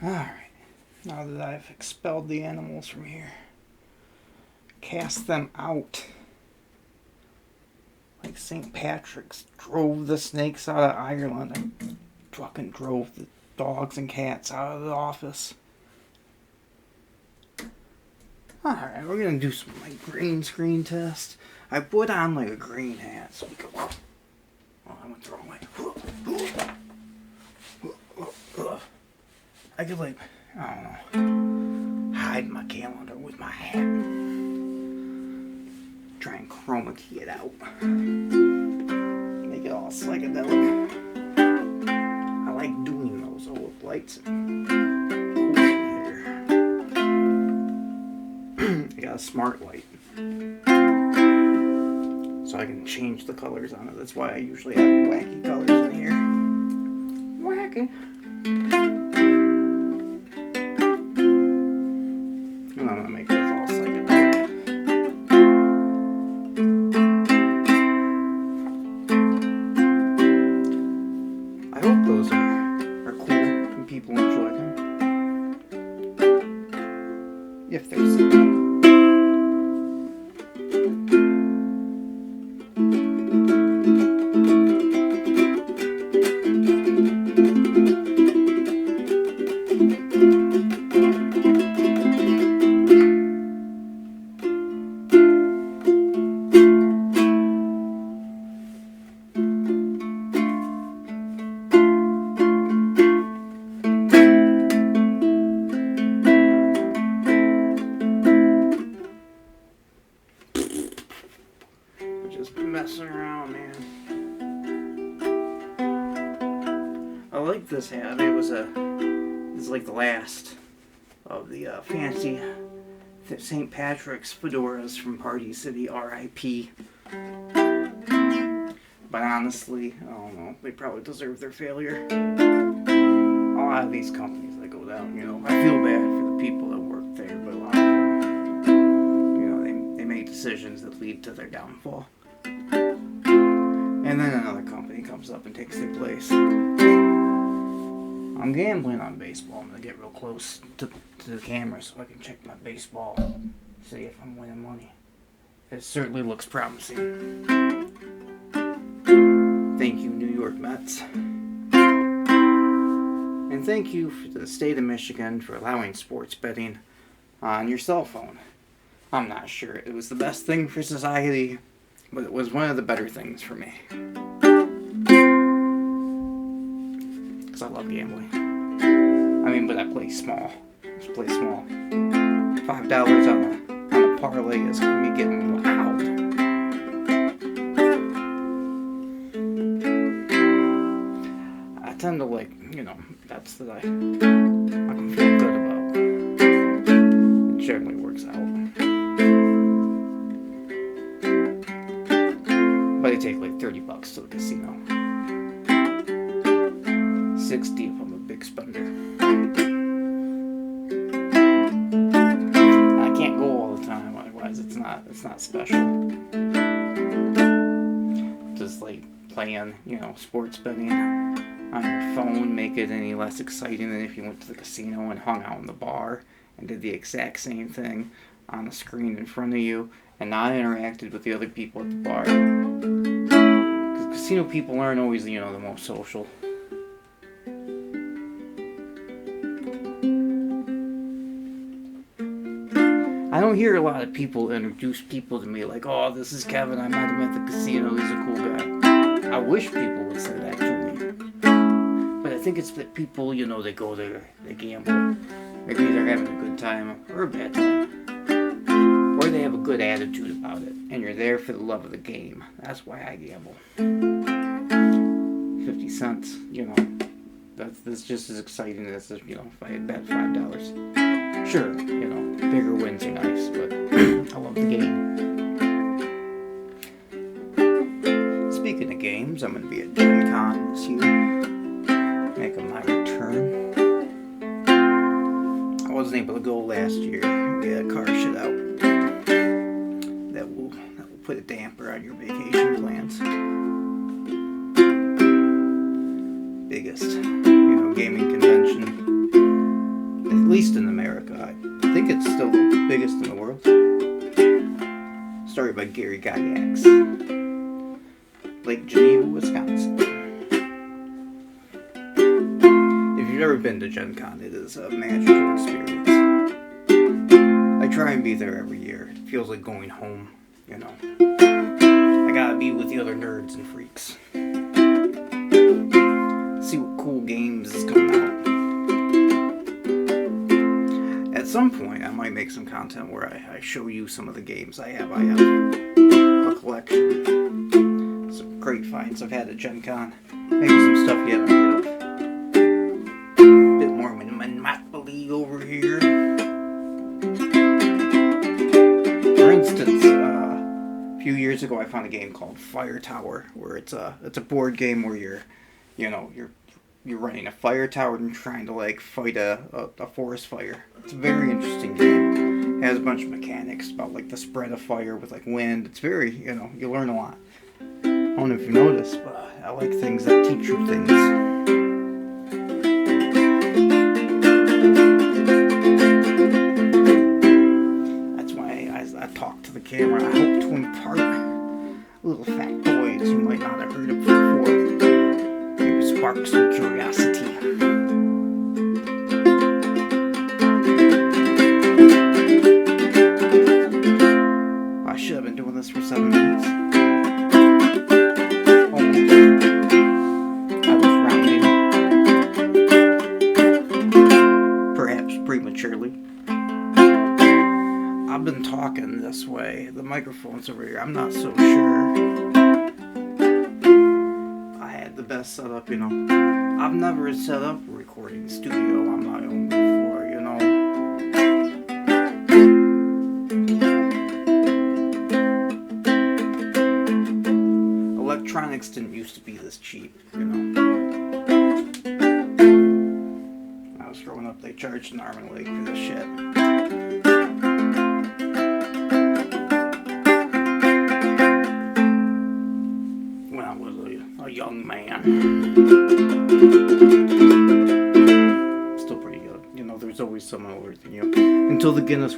Alright, now that I've expelled the animals from here, cast them out. Like St. Patrick's drove the snakes out of Ireland and fucking drove the dogs and cats out of the office. Alright, we're gonna do some like green screen test. I put on like a green hat so we can. Oh, I went the wrong way. I could like, I don't know, hide my calendar with my hat. Try and chromakey it out. Make it all psychedelic. I like doing those old lights and cool here. I got a smart light. So I can change the colors on it. That's why I usually have wacky colors in here. Wacky. And I'm gonna make this all psychedelic. I hope those are cool and people enjoy them. If they're simple. Messing around, man. I like this hat. It's like the last of the fancy St. Patrick's fedoras from Party City, R.I.P. But honestly, I don't know. They probably deserve their failure. A lot of these companies that go down, I feel bad for the people that work there, but a lot of them, they make decisions that lead to their downfall. And then another company comes up and takes their place. I'm gambling on baseball. I'm going to get real close to the camera so I can check my baseball, see if I'm winning money. It certainly looks promising. Thank you, New York Mets. And thank you to the state of Michigan for allowing sports betting on your cell phone. I'm not sure it was the best thing for society, but it was one of the better things for me. Because I love gambling. But I play small. Just play small. $5 on a parlay is going to be getting loud. I tend to that's that I can feel good about. It generally works out. But I take like $30 to the casino. 60 if I'm a big spender. I can't go all the time, otherwise it's not special. Just like playing, sports betting on your phone make it any less exciting than if you went to the casino and hung out in the bar and did the exact same thing on the screen in front of you and not interacted with the other people at the bar. Because casino people aren't always, the most social. I don't hear a lot of people introduce people to me like, oh, this is Kevin, I met him at the casino, he's a cool guy. I wish people would say that to me. But I think it's that people, they go there, they gamble. They're either having a good time or a bad time. Or they have a good attitude about it. And you're there for the love of the game. That's why I gamble. 50 cents, that's just as exciting as, if I had bet $5. Sure, bigger wins are nice, but I love the game. Speaking of games, I'm going to be at Gen Con this year. Making my return. I wasn't able to go last year. We had a car shit out. That will put a damper on your vacation plans. Biggest, gaming convention least in America. I think it's still the biggest in the world. Started by Gary Gygax. Lake Geneva, Wisconsin. If you've never been to Gen Con, it is a magical experience. I try and be there every year. It feels like going home, you know. I gotta be with the other nerds and freaks. See what cool games is coming out. At some point, I might make some content where I show you some of the games I have. I have a collection. Some great finds I've had at Gen Con. Maybe some stuff you haven't heard of. A bit more Monopoly over here. For instance, a few years ago I found a game called Fire Tower, where it's a board game where you're running a fire tower and trying to like fight a forest fire. It's a very interesting game. It has a bunch of mechanics about like the spread of fire with like wind. It's very, you learn a lot. I don't know if you noticed, but I like things that teach you things. That's why I talk to the camera. I hope to impart little factoids you might not have heard of before. Maybe spark some curiosity. I should have been doing this for 7 minutes. Prematurely. I've been talking this way. The microphone's over here. I'm not so sure. I had the best setup, I've never set up a recording studio on my own before, Electronics didn't used to be this cheap, Growing up, they charged an arm and a leg for this shit. When I was a young man. Still pretty good. There's always someone older than you. Until the Guinness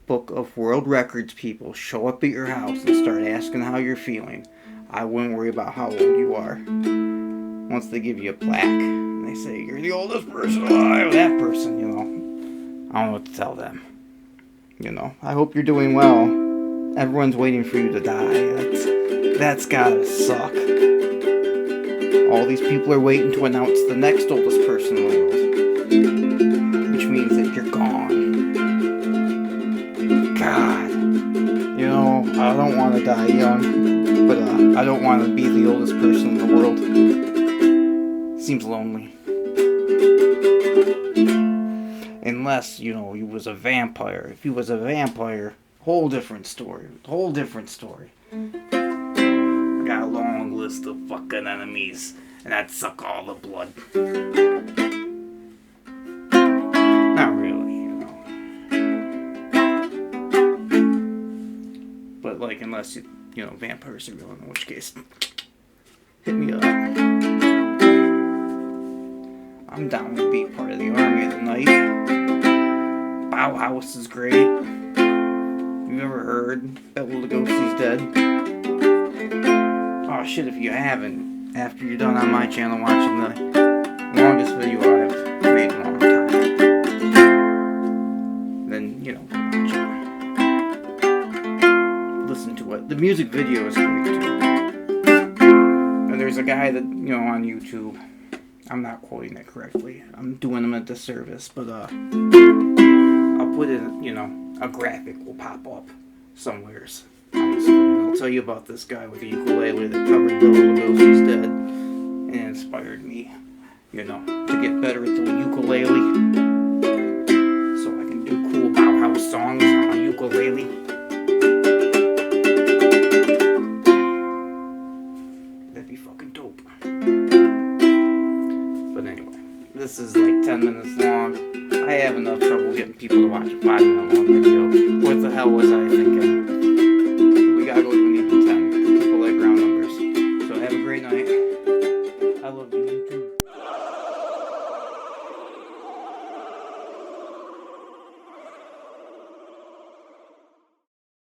Book of World Records people show up at your house and start asking how you're feeling, I wouldn't worry about how old you are. Once they give you a plaque, and they say, you're the oldest person alive, that person, I don't know what to tell them. I hope you're doing well. Everyone's waiting for you to die. That's gotta suck. All these people are waiting to announce the next oldest person in the world. Which means that you're gone. God. I don't want to die young, but I don't want to be the oldest person in the world. Seems lonely. Unless, he was a vampire. If he was a vampire, whole different story. I got a long list of fucking enemies, and I'd suck all the blood. Not really, But, unless, vampires are real, in which case, hit me up. I'm down to be part of the army of the night. Bauhaus is great. You ever heard Bela Lugosi's dead? Oh shit, if you haven't, after you're done on my channel watching the longest video I've made in a long time, then, watch it. Listen to it. The music video is great too. And there's a guy that, on YouTube, I'm not quoting it correctly. I'm doing them a disservice, but I'll put it, a graphic will pop up somewheres on the screen. I'll tell you about this guy with a ukulele that covered Bela Lugosi's Dead and it inspired me, to get better at the ukulele so I can do cool Bauhaus songs on my ukulele. That'd be fucking dope. But anyway, this is 10 minutes long. I have enough trouble getting people to watch a 5-minute long video. What the hell was I thinking?